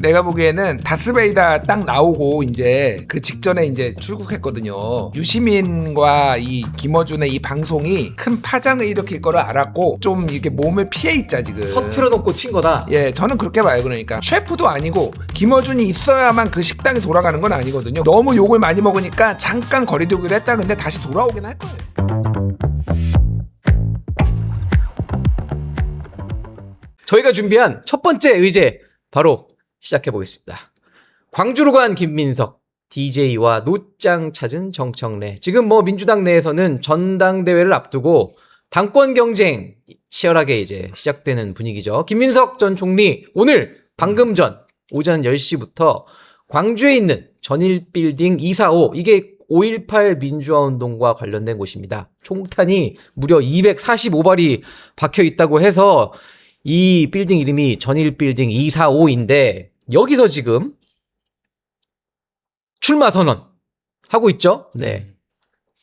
내가 보기에는 다스베이다 딱 나오고 이제 그 직전에 이제 출국했거든요. 유시민과 이 김어준의 이 방송이 큰 파장을 일으킬 거를 알았고 좀 이게 몸을 피해 있자 지금. 터트려 놓고 튄 거다. 예, 저는 그렇게 봐요. 그러니까 셰프도 아니고 김어준이 있어야만 그 식당이 돌아가는 건 아니거든요. 너무 욕을 많이 먹으니까 잠깐 거리두기를 했다. 근데 다시 돌아오긴 할 거예요. 저희가 준비한 첫 번째 의제 바로 시작해 보겠습니다. 광주로 간 김민석, DJ와 노짱 찾은 정청래. 지금 뭐 민주당 내에서는 전당대회를 앞두고 당권 경쟁 치열하게 이제 시작되는 분위기죠. 김민석 전 총리 오늘 방금 전 오전 10시부터 광주에 있는 전일빌딩 245 이게 5.18 민주화운동과 관련된 곳입니다. 총탄이 무려 245발이 박혀 있다고 해서 이 빌딩 이름이 전일빌딩 245인데 여기서 지금 출마 선언 하고 있죠. 네.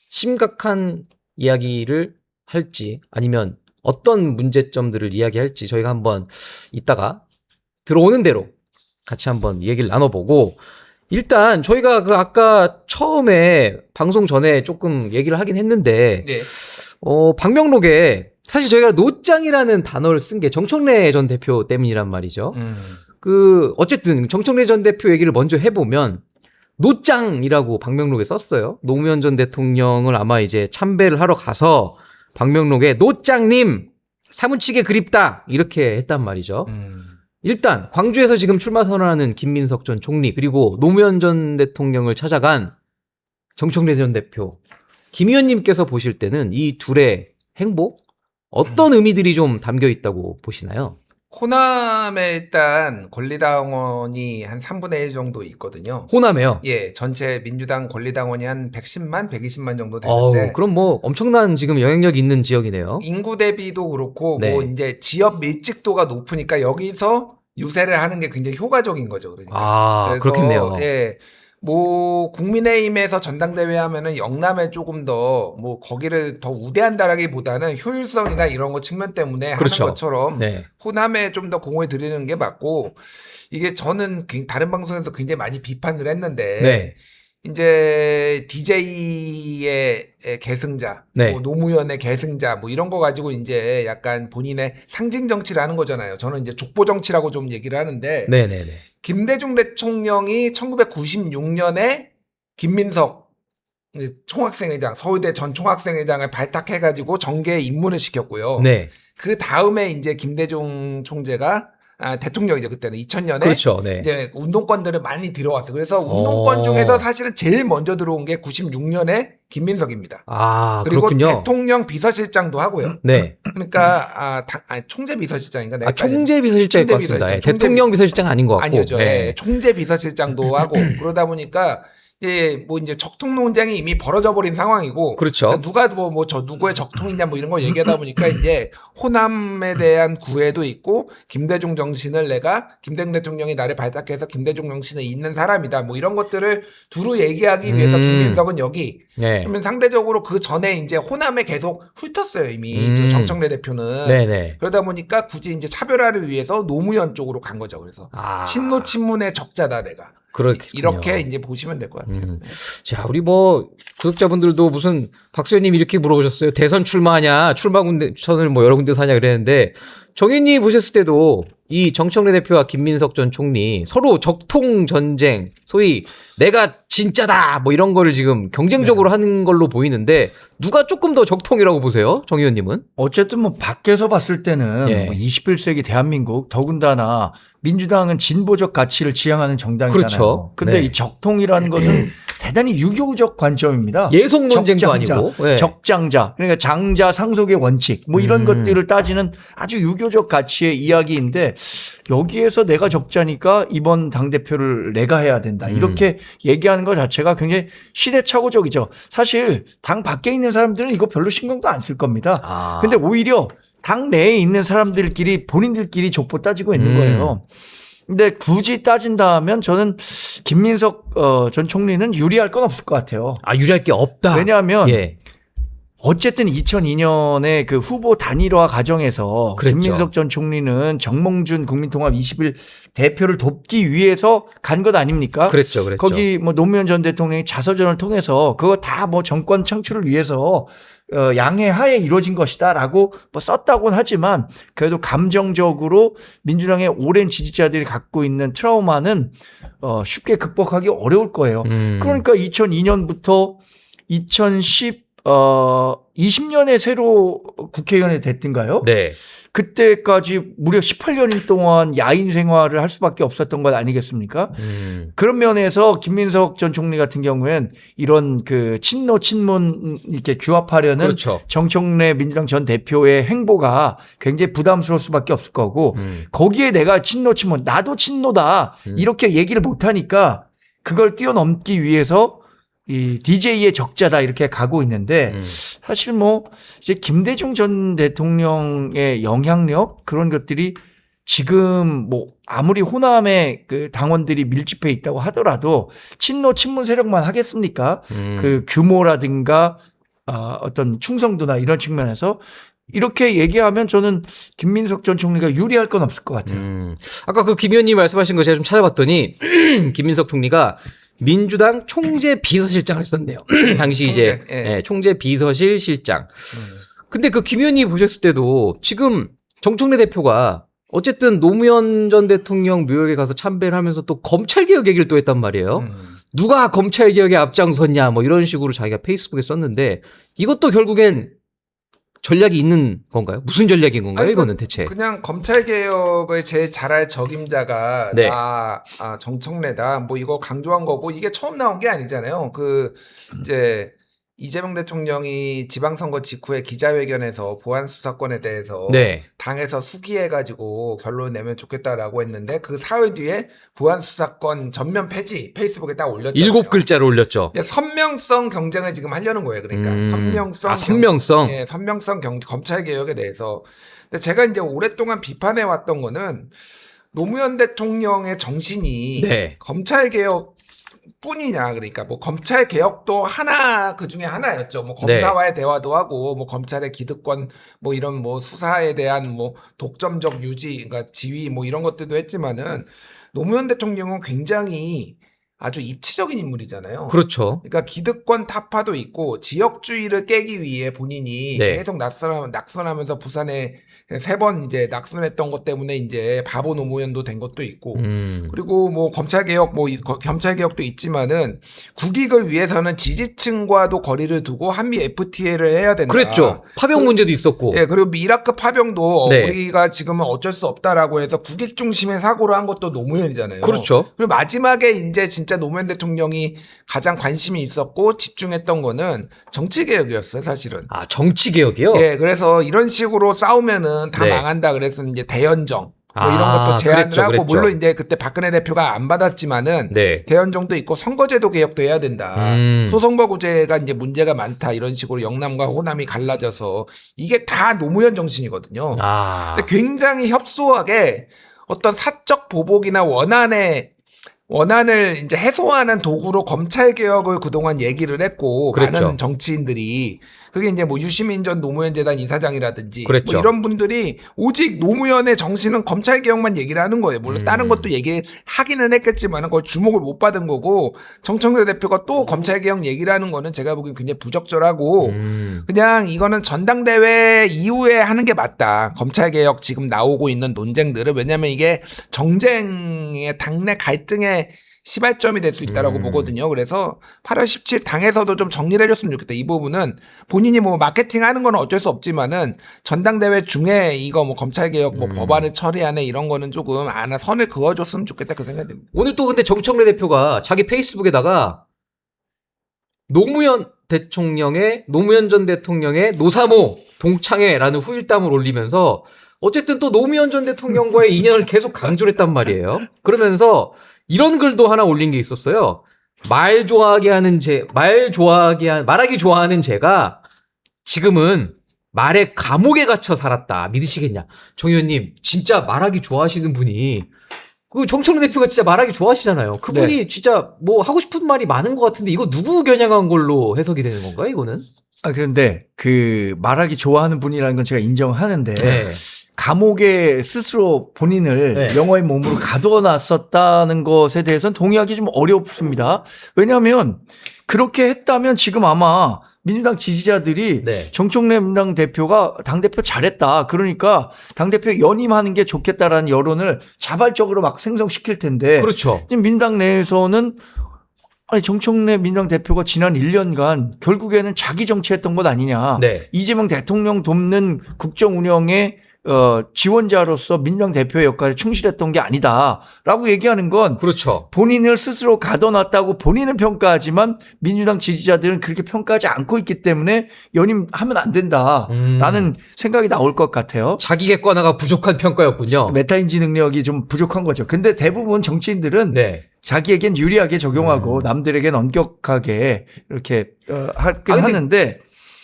심각한 이야기를 할지 아니면 어떤 문제점들을 이야기할지 저희가 한번 이따가 들어오는 대로 같이 한번 얘기를 나눠보고 일단 저희가 그 아까 처음에 방송 전에 조금 얘기를 하긴 했는데 네. 방명록에 사실 저희가 노짱이라는 단어를 쓴 게 정청래 전 대표 때문이란 말이죠. 그 어쨌든 정청래 전 대표 얘기를 먼저 해보면 노짱이라고 방명록에 썼어요. 노무현 전 대통령을 아마 이제 참배를 하러 가서 방명록에 노짱님 사무치게 그립다 이렇게 했단 말이죠. 일단 광주에서 지금 출마 선언하는 김민석 전 총리 그리고 노무현 전 대통령을 찾아간 정청래 전 대표 김 의원님께서 보실 때는 이 둘의 행보 어떤 의미들이 좀 담겨 있다고 보시나요? 호남에 일단 권리당원이 한 3분의 1 정도 있거든요. 호남에요? 예, 전체 민주당 권리당원이 한 110만, 120만 정도 되는데. 그럼 뭐 엄청난 지금 영향력 있는 지역이네요. 인구 대비도 그렇고, 네. 뭐 이제 지역 밀집도가 높으니까 여기서 유세를 하는 게 굉장히 효과적인 거죠. 그러니까. 그래서 그렇겠네요. 예. 뭐 국민의힘에서 전당대회 하면은 영남에 조금 더 뭐 거기를 더 우대한다라기보다는 효율성이나 이런 거 측면 때문에 그렇죠. 하는 것처럼 네. 호남에 좀 더 공을 들이는 게 맞고 이게 저는 다른 방송에서 굉장히 많이 비판을 했는데 네. 이제 DJ의 계승자, 네. 뭐 노무현의 계승자, 뭐 이런 거 가지고 이제 약간 본인의 상징 정치를 하는 거잖아요. 저는 이제 족보 정치라고 좀 얘기를 하는데 네네네. 김대중 대통령이 1996년에 김민석 총학생회장, 서울대 전 총학생회장을 발탁해가지고 정계에 입문을 시켰고요. 네. 그 다음에 이제 김대중 총재가 대통령이죠. 그때는 2000년에 그렇죠. 네. 이제 운동권들을 많이 들어왔어요. 그래서 운동권 중에서 사실은 제일 먼저 들어온 게 96년에 김민석입니다. 그리고 그렇군요. 대통령 비서실장도 하고요. 네. 그러니까 총재 비서실장인가? 내가 총재 비서실장일 것 같습니다. 비서실장. 대통령 비서실장 아닌 것 같고. 아니죠. 네. 총재 비서실장도 하고 그러다 보니까 뭐 이제 적통 논쟁이 이미 벌어져 버린 상황이고. 그렇죠. 그러니까 누가 뭐 저 누구의 적통이냐 뭐 이런 거 얘기하다 보니까 이제 호남에 대한 구애도 있고 김대중 정신을 내가 김대중 대통령이 나를 발탁해서 김대중 정신을 잇는 사람이다. 뭐 이런 것들을 두루 얘기하기 위해서 김민석은 여기. 네. 그러면 상대적으로 그 전에 이제 호남에 계속 훑었어요 이미 저 정청래 대표는. 네네. 그러다 보니까 굳이 이제 차별화를 위해서 노무현 쪽으로 간 거죠. 그래서 친노 친문의 적자다 내가. 그렇군요. 이렇게 이제 보시면 될 것 같아요. 자, 우리 뭐 구독자분들도 무슨 박 의원님 이렇게 물어보셨어요. 대선 출마하냐, 출마 군대선을 뭐 여러 군데서 하냐 그랬는데 정 의원님 보셨을 때도 이 정청래 대표와 김민석 전 총리 서로 적통 전쟁, 소위 내가 진짜다 뭐 이런 거를 지금 경쟁적으로 하는 걸로 보이는데 누가 조금 더 적통이라고 보세요, 정 의원님은? 어쨌든 뭐 밖에서 봤을 때는 예. 뭐 21세기 대한민국 더군다나 민주당은 진보적 가치를 지향하는 정당이잖아요. 그렇죠. 근데 네. 이 적통이라는 것은 대단히 유교적 관점입니다. 예속 논쟁도 적장자, 아니고. 네. 적장자, 그러니까 장자 상속의 원칙 뭐 이런 것들을 따지는 아주 유교적 가치의 이야기인데 여기에서 내가 적자니까 이번 당대표를 내가 해야 된다. 이렇게 얘기하는 것 자체가 굉장히 시대착오적이죠. 사실 당 밖에 있는 사람들은 이거 별로 신경도 안 쓸 겁니다. 근데 오히려 당 내에 있는 사람들끼리 본인들끼리 족보 따지고 있는 거예요. 근데 굳이 따진다면 저는 김민석 전 총리는 유리할 건 없을 것 같아요. 유리할 게 없다. 왜냐하면 예. 어쨌든 2002년에 그 후보 단일화 과정에서 그랬죠. 김민석 전 총리는 정몽준 국민통합 20일 대표를 돕기 위해서 간 것 아닙니까? 그랬죠. 거기 뭐 노무현 전 대통령이 자서전을 통해서 그거 다 뭐 정권 창출을 위해서 양해하에 이루어진 것이다라고 뭐 썼다고는 하지만 그래도 감정적으로 민주당의 오랜 지지자들이 갖고 있는 트라우마는 쉽게 극복하기 어려울 거예요. 그러니까 2002년부터 20년에 새로 국회의원이 됐던가요? 네. 그때까지 무려 18년 동안 야인 생활을 할 수밖에 없었던 것 아니겠습니까? 그런 면에서 김민석 전 총리 같은 경우엔 이런 그 친노 친문 이렇게 규합하려는 그렇죠. 정청래 민주당 전 대표의 행보가 굉장히 부담스러울 수밖에 없을 거고 거기에 내가 친노 친문 나도 친노다 이렇게 얘기를 못하니까 그걸 뛰어넘기 위해서 이 DJ의 적자다 이렇게 가고 있는데 사실 뭐 이제 김대중 전 대통령의 영향력 그런 것들이 지금 뭐 아무리 호남의 그 당원들이 밀집해 있다고 하더라도 친노 친문 세력만 하겠습니까? 그 규모라든가 어떤 충성도나 이런 측면에서 이렇게 얘기하면 저는 김민석 전 총리가 유리할 건 없을 것 같아요. 아까 그 김 의원님 말씀하신 거 제가 좀 찾아봤더니 김민석 총리가 민주당 총재 비서실장을 썼네요. 당시 이제 총재 비서실 실장. 근데 그 김 의원님 보셨을 때도 지금 정청래 대표가 어쨌든 노무현 전 대통령 묘역에 가서 참배를 하면서 또 검찰개혁 얘기를 또 했단 말이에요. 누가 검찰개혁에 앞장섰냐 뭐 이런 식으로 자기가 페이스북에 썼는데 이것도 결국엔 전략이 있는 건가요? 무슨 전략인 건가요? 아니, 이거는 대체. 그냥 검찰 개혁을 제일 잘할 적임자가 네. 정청래다. 뭐 이거 강조한 거고 이게 처음 나온 게 아니잖아요. 그 이제 이재명 대통령이 지방선거 직후에 기자회견에서 보안 수사권에 대해서 네. 당에서 수기해가지고 결론 내면 좋겠다라고 했는데 그 사흘 뒤에 보안 수사권 전면 폐지 페이스북에 딱 올렸잖아요. 7글자로 올렸죠. 선명성 경쟁을 지금 하려는 거예요. 그러니까 선명성. 선명성. 예, 선명성 검찰 개혁에 대해서. 근데 제가 이제 오랫동안 비판해 왔던 거는 노무현 대통령의 정신이 네. 검찰 개혁 뿐이냐. 그러니까 뭐 검찰 개혁도 하나 그 중에 하나였죠. 뭐 검사와의 대화도 하고 뭐 검찰의 기득권 뭐 이런 뭐 수사에 대한 뭐 독점적 유지 그러니까 지위 뭐 이런 것들도 했지만은 노무현 대통령은 굉장히 아주 입체적인 인물이잖아요. 그렇죠. 그러니까 기득권 타파도 있고 지역주의를 깨기 위해 본인이 네. 계속 낙선하면서 부산에 3번 이제 낙선했던 것 때문에 이제 바보 노무현도 된 것도 있고 그리고 뭐 검찰개혁 뭐 검찰개혁도 있지만은 국익을 위해서는 지지층과도 거리를 두고 한미 FTA를 해야 된다. 그랬죠. 파병 문제도 있었고. 예, 그리고 이라크 파병도 네. 우리가 지금은 어쩔 수 없다라고 해서 국익 중심의 사고를 한 것도 노무현이잖아요. 그렇죠. 그리고 마지막에 이제 진짜 노무현 대통령이 가장 관심이 있었고 집중했던 거는 정치 개혁이었어요, 사실은. 아, 정치 개혁이요? 예, 그래서 이런 식으로 싸우면은 다 네. 망한다. 그래서 이제 대연정 뭐 아, 이런 것도 제안을 그랬죠, 하고 그랬죠. 물론 이제 그때 박근혜 대표가 안 받았지만은 네. 대연정도 있고 선거제도 개혁도 해야 된다. 소선거구제가 이제 문제가 많다. 이런 식으로 영남과 호남이 갈라져서 이게 다 노무현 정신이거든요. 아. 근데 굉장히 협소하게 어떤 사적 보복이나 원한을 이제 해소하는 도구로 검찰 개혁을 그동안 얘기를 했고 그랬죠. 많은 정치인들이 그게 이제 뭐 유시민 전 노무현 재단 이사장이라든지 그랬죠. 뭐 이런 분들이 오직 노무현의 정신은 검찰 개혁만 얘기를 하는 거예요. 물론 다른 것도 얘기하기는 했겠지만 그걸 주목을 못 받은 거고 정청래 대표가 또 검찰 개혁 얘기를 하는 거는 제가 보기엔 굉장히 부적절하고 그냥 이거는 전당대회 이후에 하는 게 맞다. 검찰 개혁 지금 나오고 있는 논쟁들을 왜냐하면 이게 정쟁의 당내 갈등의 시발점이 될 수 있다라고 보거든요. 그래서 8월 17일 당에서도 좀 정리를 해줬으면 좋겠다. 이 부분은 본인이 뭐 마케팅 하는 건 어쩔 수 없지만은 전당대회 중에 이거 뭐 검찰개혁 뭐 법안을 처리하네 이런 거는 조금 선을 그어줬으면 좋겠다 그 생각이 듭니다. 오늘 또 근데 정청래 대표가 자기 페이스북에다가 노무현 전 대통령의 노사모 동창회라는 후일담을 올리면서 어쨌든 또 노무현 전 대통령과의 인연을 계속 강조를 했단 말이에요. 그러면서 이런 글도 하나 올린 게 있었어요. 말하기 좋아하는 제가 지금은 말의 감옥에 갇혀 살았다. 믿으시겠냐? 정 의원님, 진짜 말하기 좋아하시는 분이 그 정청래 대표가 진짜 말하기 좋아하시잖아요. 그분이 진짜 뭐 하고 싶은 말이 많은 것 같은데 이거 누구 겨냥한 걸로 해석이 되는 건가요? 이거는? 그런데 그 말하기 좋아하는 분이라는 건 제가 인정하는데 네. 감옥에 스스로 본인을 네. 영어의 몸으로 가둬놨었다는 것에 대해서는 동의하기 좀 어렵습니다. 왜냐하면 그렇게 했다면 지금 아마 민주당 지지자들이 네. 정청래 민주당 대표가 당대표 잘했다. 그러니까 당대표 연임하는 게 좋겠다라는 여론을 자발적으로 막 생성시킬 텐데 그렇죠. 지금 민주당 내에서는 아니 정청래 민주당 대표가 지난 1년간 결국에는 자기 정치했던 것 아니냐. 네. 이재명 대통령 돕는 국정 운영의 지원자로서 민주당 대표의 역할에 충실했던 게 아니다라고 얘기하는 건 그렇죠. 본인을 스스로 가둬놨다고 본인은 평가하지만 민주당 지지자들은 그렇게 평가하지 않고 있기 때문에 연임하면 안 된다라는 생각이 나올 것 같아요. 자기 객관화가 부족한 평가였군요. 메타인지 능력이 좀 부족한 거죠. 근데 대부분 정치인들은 네. 자기에겐 유리하게 적용하고 남들에겐 엄격하게 이렇게 하긴 하는데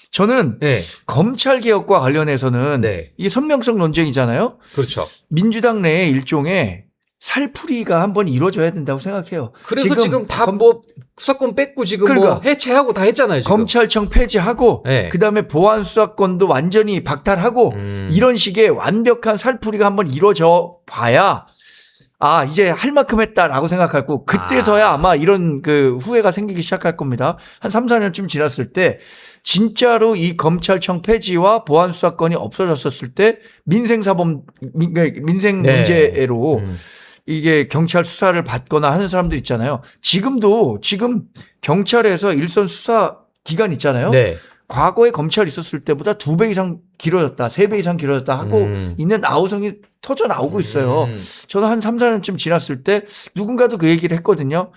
저는 네. 검찰 개혁과 관련해서는 네. 이게 선명성 논쟁이잖아요. 그렇죠. 민주당 내에 일종의 살풀이가 한번 이루어져야 된다고 생각해요. 그래서 지금 다 뭐 수사권 뺏고 지금 그러니까 뭐 해체하고 다 했잖아요. 지금. 검찰청 폐지하고 네. 그다음에 보안 수사권도 완전히 박탈하고 이런 식의 완벽한 살풀이가 한번 이루어져 봐야 아 이제 할 만큼 했다라고 생각하고 그때서야 아마 이런 그 후회가 생기기 시작할 겁니다. 한 3, 4년쯤 지났을 때 진짜로 이 검찰청 폐지와 보안 수사권이 없어졌었을 때 민생 네. 문제로 이게 경찰 수사를 받거나 하는 사람들 있잖아요. 지금 경찰에서 일선 수사 기간 있잖아요. 네. 과거에 검찰이 있었을 때보다 2배 이상 길어졌다, 3배 이상 길어졌다 하고 있는 아우성이 터져 나오고 있어요. 저는 한 3, 4년쯤 지났을 때 누군가도 그 얘기를 했거든요.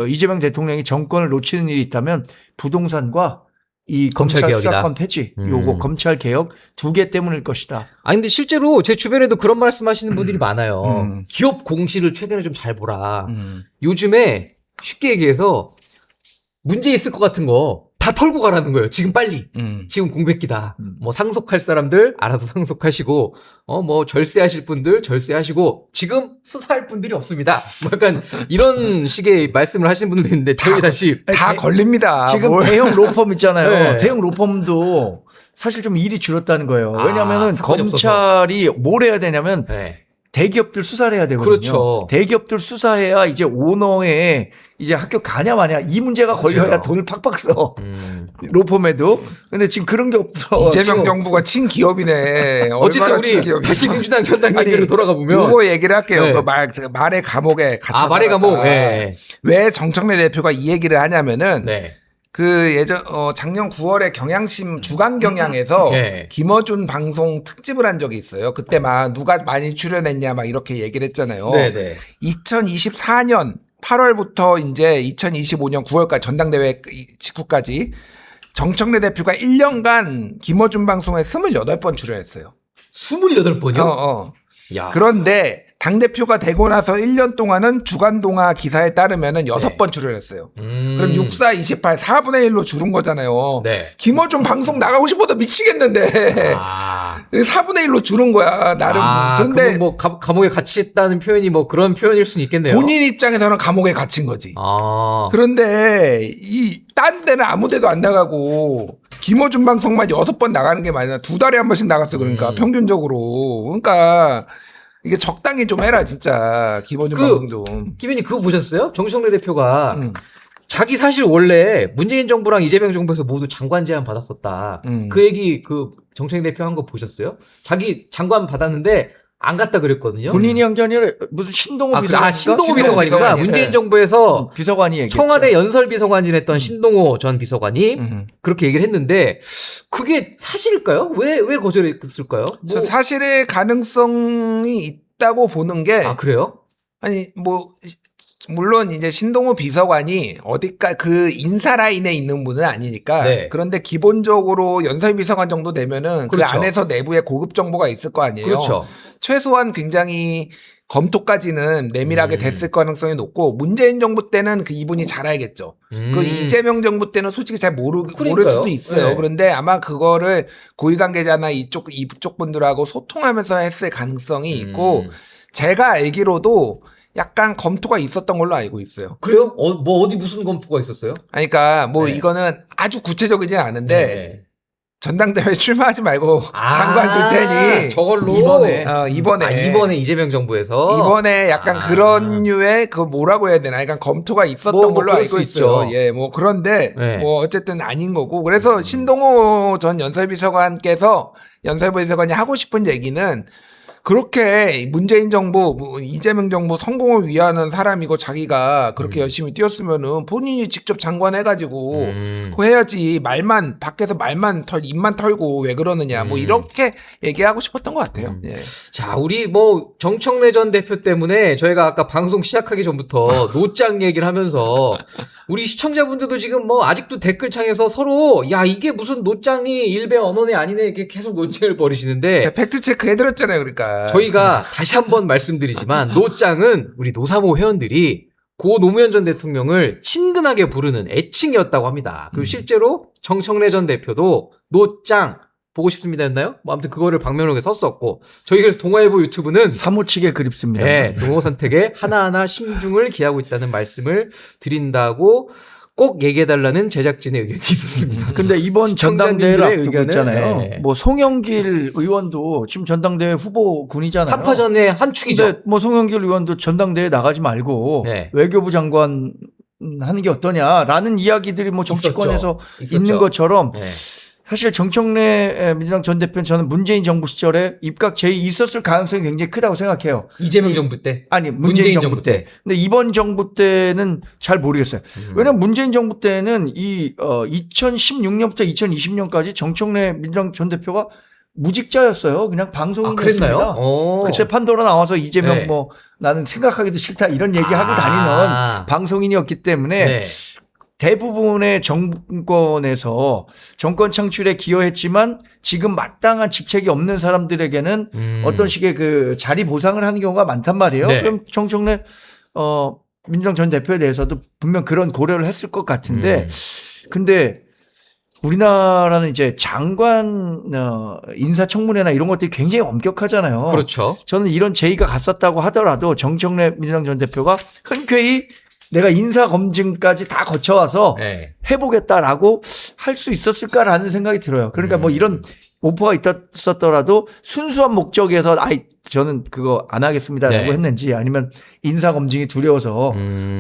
이재명 대통령이 정권을 놓치는 일이 있다면 부동산과 이 검찰 검찰 개혁이다. 수사권 폐지, 요거 검찰 개혁 2개 때문일 것이다. 아니 근데 실제로 제 주변에도 그런 말씀하시는 분들이 많아요. 기업 공시를 최근에 좀 잘 보라. 요즘에 쉽게 얘기해서 문제 있을 것 같은 거 다 털고 가라는 거예요. 지금 빨리. 지금 공백기다. 뭐 상속할 사람들 알아서 상속하시고 뭐 절세하실 분들 절세하시고 지금 수사할 분들이 없습니다. 뭐 약간 이런 식의 말씀을 하시는 분들도 있는데 저희 다시 다 걸립니다. 지금 뭘. 대형 로펌 있잖아요. 네. 대형 로펌도 사실 좀 일이 줄었다는 거예요. 왜냐하면 사건이 검찰이 뭘 해야 되냐면 네. 대기업들 수사를 해야 되거든요. 그렇죠. 대기업들 수사해야 이제 오너의 이제 학교 가냐 마냐 이 문제가 걸려야 맞아요. 돈을 팍팍 써. 로펌에도. 근데 지금 그런 게 없어. 이재명 지금 정부가 친기업이네. 어쨌든 얼마나 우리 친기업이야. 다시 민주당 전당 아니, 얘기로 돌아가 보면 요거 얘기를 할게요. 네. 그 말의 감옥에 갇혀. 말의 감옥. 예. 왜 정청래 대표가 이 얘기를 하냐면은 네. 그 작년 9월에 경향심 주간 경향에서 네. 김어준 방송 특집을 한 적이 있어요. 그때 막 누가 많이 출연했냐 막 이렇게 얘기를 했잖아요. 네, 네. 2024년 8월부터 이제 2025년 9월까지 전당대회 직후까지 정청래 대표가 1년간 김어준 방송에 28번 출연했어요. 28번이요? 야. 그런데 당대표가 되고 나서 1년 동안은 주간동화 기사에 따르면은 6번 출연했어요. 그럼 6, 4, 28, 4분의 1로 줄은 거잖아요. 네. 김어준 방송 나가고 싶어도 미치겠는데. 4분의 1로 줄은 거야, 나름. 그런데 그런데 뭐 감옥에 갇혔다는 표현이 뭐 그런 표현일 수는 있겠네요. 본인 입장에서는 감옥에 갇힌 거지. 아. 그런데 딴 데는 아무 데도 안 나가고 김어준 방송만 6번 나가는 게 많아. 2달에 한 번씩 나갔어. 그러니까 평균적으로. 그러니까 이게 적당히 좀 해라 진짜. 김어준 방송 좀. 김현님 그거 보셨어요? 정청래 대표가 자기 사실 원래 문재인 정부랑 이재명 정부에서 모두 장관 제안 받았었다. 그 얘기 그 정청래 대표 한 거 보셨어요? 자기 장관 받았는데 안 갔다 그랬거든요. 본인이 한 게 아니라 무슨 신동호 비서관. 신동호 비서관이구나. 비서관이. 문재인 네. 정부에서 비서관이 얘기했죠. 청와대 연설비서관 지냈던 신동호 전 비서관이 그렇게 얘기를 했는데 그게 사실일까요? 왜 거절했을까요? 저 사실의 가능성이 있다고 보는 게 그래요? 아니 뭐 물론 이제 신동우 비서관이 어디까 그 인사 라인에 있는 분은 아니니까 네. 그런데 기본적으로 연설비서관 정도 되면은 그 그렇죠. 안에서 내부에 고급 정보가 있을 거 아니에요. 그렇죠. 최소한 굉장히 검토까지는 내밀하게 됐을 가능성이 높고 문재인 정부 때는 그 이분이 잘 알겠죠. 그 이재명 정부 때는 솔직히 잘 모를 그러니까요. 수도 있어요. 네. 그런데 아마 그거를 고위관계자나 이쪽 분들하고 소통하면서 했을 가능성이 있고 제가 알기로도 약간 검토가 있었던 걸로 알고 있어요. 그래요? 뭐 어디 무슨 검토가 있었어요? 아니, 그러니까 뭐 네. 이거는 아주 구체적이진 않은데 네. 전당대회 출마하지 말고 장관 줄 테니 저걸로 이번에. 이번에 이재명 정부에서 이번에 약간 그런 류의 그 뭐라고 해야 되나 약간 검토가 있었던 뭐 걸로 그럴 알고 수 있어요. 있죠. 예, 뭐 그런데 네. 뭐 어쨌든 아닌 거고 그래서 신동호 전 연설비서관께서 연설비서관이 하고 싶은 얘기는 그렇게 문재인 정부, 뭐 이재명 정부 성공을 위하는 사람이고 자기가 그렇게 열심히 뛰었으면은 본인이 직접 장관해가지고 그거 해야지 말만 밖에서 입만 털고 왜 그러느냐 뭐 이렇게 얘기하고 싶었던 것 같아요. 예. 자, 우리 뭐 정청래 전 대표 때문에 저희가 아까 방송 시작하기 전부터 노짱 얘기를 하면서 우리 시청자분들도 지금 뭐 아직도 댓글창에서 서로 야 이게 무슨 노짱이 일베 언론이 아니네 이렇게 계속 논쟁을 벌이시는데 제가 팩트 체크 해드렸잖아요, 그러니까. 저희가 다시 한번 말씀드리지만 노짱은 우리 노사모 회원들이 고 노무현 전 대통령을 친근하게 부르는 애칭이었다고 합니다. 그리고 실제로 정청래 전 대표도 노짱 보고 싶습니다 했나요? 뭐 아무튼 그거를 방명록에 썼었고 저희 그래서 동아일보 유튜브는 사무치게 그립습니다. 네, 동호 선택에 하나하나 신중을 기하고 있다는 말씀을 드린다고 꼭 얘기해달라는 제작진의 의견이 있었습니다. 근데 이번 시청자님들의 전당대회를 앞두고 의견을, 있잖아요. 네. 뭐 송영길 의원도 지금 전당대회 후보군이잖아요. 3파전의 한 축이죠. 근데 뭐 송영길 의원도 전당대회 나가지 말고 네. 외교부 장관 하는 게 어떠냐라는 이야기들이 뭐 정치권에서 있었죠. 있는 것처럼 네. 사실 정청래 민주당 전 대표는 저는 문재인 정부 시절에 입각 제의 있었을 가능성이 굉장히 크다고 생각해요. 이재명 정부 때. 아니 문재인 정부 때. 근데 이번 정부 때는 잘 모르겠어요. 왜냐면 문재인 정부 때는 이 2016년부터 2020년까지 정청래 민주당 전 대표가 무직자였어요. 그냥 방송인이었습니다. 그랬나요? 그때 판도라 나와서 이재명 네. 뭐 나는 생각하기도 싫다 이런 얘기하고 다니는 방송인이었기 때문에 네. 대부분의 정권에서 정권 창출에 기여했지만 지금 마땅한 직책이 없는 사람들에게는 어떤 식의 그 자리 보상을 하는 경우가 많단 말이에요. 네. 그럼 정청래 민주당 전 대표에 대해서도 분명 그런 고려를 했을 것 같은데 근데 우리나라는 이제 장관 인사청문회나 이런 것들이 굉장히 엄격하잖아요. 그렇죠. 저는 이런 제의가 갔었다고 하더라도 정청래 민주당 전 대표가 흔쾌히 내가 인사 검증까지 다 거쳐와서 네. 해보겠다라고 할 수 있었을까라는 생각이 들어요. 그러니까 뭐 이런 오퍼가 있었더라도 순수한 목적에서 저는 그거 안 하겠습니다라고 네. 했는지 아니면 인사 검증이 두려워서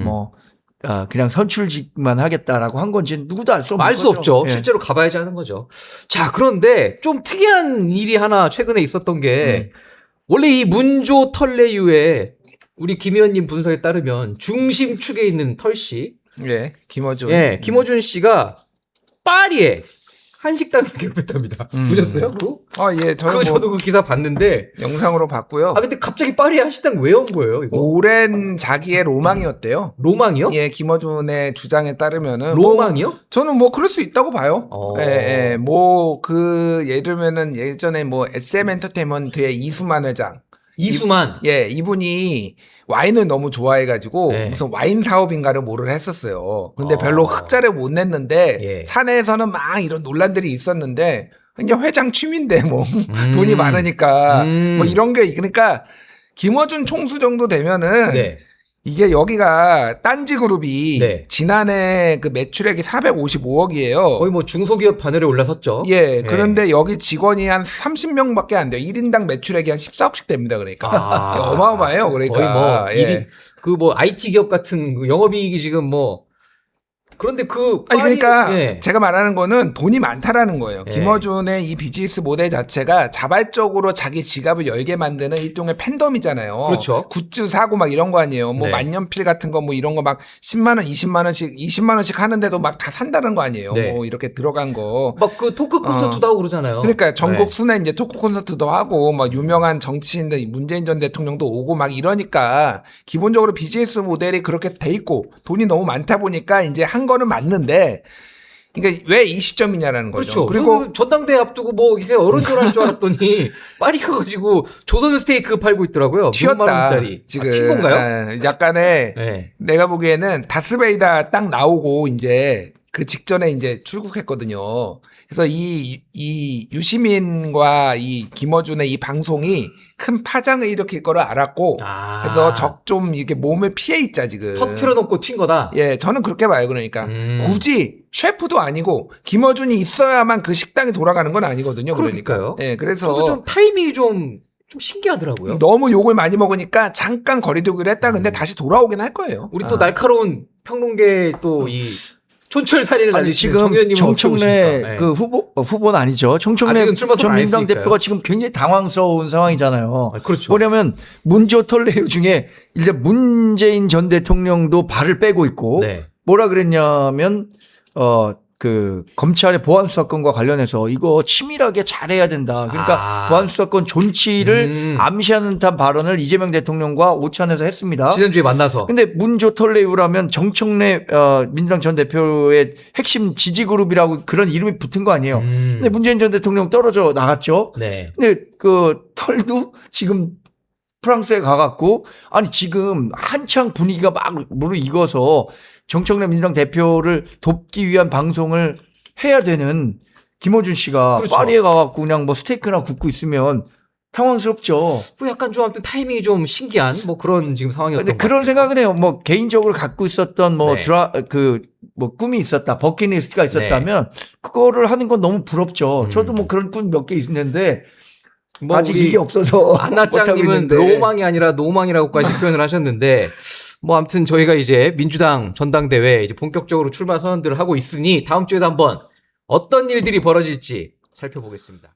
뭐 그냥 선출직만 하겠다라고 한 건지 누구도 알 수 없는 알 수 거죠. 없죠. 예. 실제로 가봐야지 하는 거죠. 자, 그런데 좀 특이한 일이 하나 최근에 있었던 게 원래 이 문조 털레 이후에 우리 김 의원님 분석에 따르면 중심축에 있는 털씨, 예, 김어준. 예, 김어준 씨가 파리에 한식당을 개업했답니다. 보셨어요? 그거? 예, 저도 그 기사 봤는데. 영상으로 봤고요. 근데 갑자기 파리에 한식당 왜 온 거예요? 이거? 오랜 자기의 로망이었대요. 로망이요? 예, 김어준의 주장에 따르면은 로망이요? 저는 뭐 그럴 수 있다고 봐요. 어. 예, 뭐 예를 들면은 예전에 뭐 SM 엔터테인먼트의 이수만 회장. 이수만. 예, 이분이 와인을 너무 좋아해가지고 네. 무슨 와인 사업인가를 뭐를 했었어요. 근데 별로 흑자를 못 냈는데 예. 사내에서는 막 이런 논란들이 있었는데 그냥 회장 취미인데 뭐 돈이 많으니까 뭐 이런 게 그러니까 김어준 총수 정도 되면은 네. 이게 여기가 딴지그룹이 네. 지난해 그 매출액이 455억이에요. 거의 뭐 중소기업 반열에 올라섰죠. 예, 그런데 여기 직원이 한 30명밖에 안 돼요. 1인당 매출액이 한 14억씩 됩니다. 그러니까. 어마어마해요. 그러니까. 거의 뭐 예. 뭐 IT 기업 같은 그 영업이익이 지금 뭐 그런데 그러니까 예. 제가 말하는 거는 돈이 많다라는 거예요. 예. 김어준의 이 비즈니스 모델 자체가 자발적으로 자기 지갑을 열게 만드는 일종의 팬덤이잖아요. 그렇죠. 굿즈 사고 막 이런 거 아니에요. 뭐 네. 만년필 같은 거 뭐 이런 거 막 10만 원, 20만 원씩 하는데도 막 다 산다는 거 아니에요. 네. 뭐 이렇게 들어간 거. 막 그 토크 콘서트도 하고 그러잖아요. 그러니까 전국 네. 순회 이제 토크 콘서트도 하고 막 유명한 정치인들 문재인 전 대통령도 오고 막 이러니까 기본적으로 비즈니스 모델이 그렇게 돼 있고 돈이 너무 많다 보니까 이제 한 거는 맞는데 그러니까 왜 이 시점이냐라는 거죠. 그렇죠. 그리고 전당대회 앞두고 뭐 이렇게 어른졸할 줄 알았더니 파리 가가지고 조선 스테이크 팔고 있더라고요. 6만 튀었다. 원짜리. 지금 튄 건가요? 약간의 네. 내가 보기에는 다스베이다 딱 나오고 이제 그 직전에 이제 출국했거든요. 그래서 이 유시민과 이 김어준의 이 방송이 큰 파장을 일으킬 거를 알았고, 그래서 좀 이게 몸을 피해 있자 지금. 터트려 놓고 튄 거다. 예, 저는 그렇게 봐요. 그러니까 굳이 셰프도 아니고 김어준이 있어야만 그 식당이 돌아가는 건 아니거든요. 그러니까요. 그러니까. 예, 그래서 저도 좀 타이밍이 좀 신기하더라고요. 너무 욕을 많이 먹으니까 잠깐 거리두기를 했다. 근데 다시 돌아오긴 할 거예요. 우리 또 날카로운 평론계 또 이 촌철살인을 아니, 날리시는 지금 정 의원님은 어떻게 정청래 보십니까? 네. 그 후보는 아니죠. 정청래 아직은 출마 선언 안 전 민당 했으니까요. 대표가 지금 굉장히 당황스러운 상황이잖아요. 그렇죠. 뭐냐면 문조 털레유 중에 일단 문재인 전 대통령도 발을 빼고 있고 네. 뭐라 그랬냐면 그 검찰의 보안수사권과 관련해서 이거 치밀하게 잘해야 된다. 그러니까 보안수사권 존치를 암시하는 듯한 발언을 이재명 대통령과 오찬에서 했습니다. 지난주에 만나서. 근데 문조 털레유라면 정청래 민주당 전 대표의 핵심 지지그룹이라고 그런 이름이 붙은 거 아니에요. 근데 문재인 전 대통령 떨어져 나갔죠. 네. 근데 그 털도 지금 프랑스에 가갖고 아니 지금 한창 분위기가 막 무르익어서 정청래 민주당 대표를 돕기 위한 방송을 해야 되는 김어준 씨가 그렇죠. 파리에 가갖고 그냥 뭐 스테이크나 굽고 있으면 당황스럽죠. 뭐 약간 좀 아무튼 타이밍이 좀 신기한 뭐 그런 지금 상황이었던 근데 것 그런 같아요. 생각은 해요. 뭐 개인적으로 갖고 있었던 뭐 네. 뭐 꿈이 있었다, 버킷리스트가 있었다면 그거를 하는 건 너무 부럽죠. 저도 뭐 그런 꿈 몇 개 있는데 뭐 아직 우리 이게 없어서 못하고 안나짱님은 있는데. 로망이 아니라 노망이라고까지 표현을 하셨는데 뭐 아무튼 저희가 이제 민주당 전당대회 이제 본격적으로 출마 선언들을 하고 있으니 다음 주에도 한번 어떤 일들이 벌어질지 살펴보겠습니다.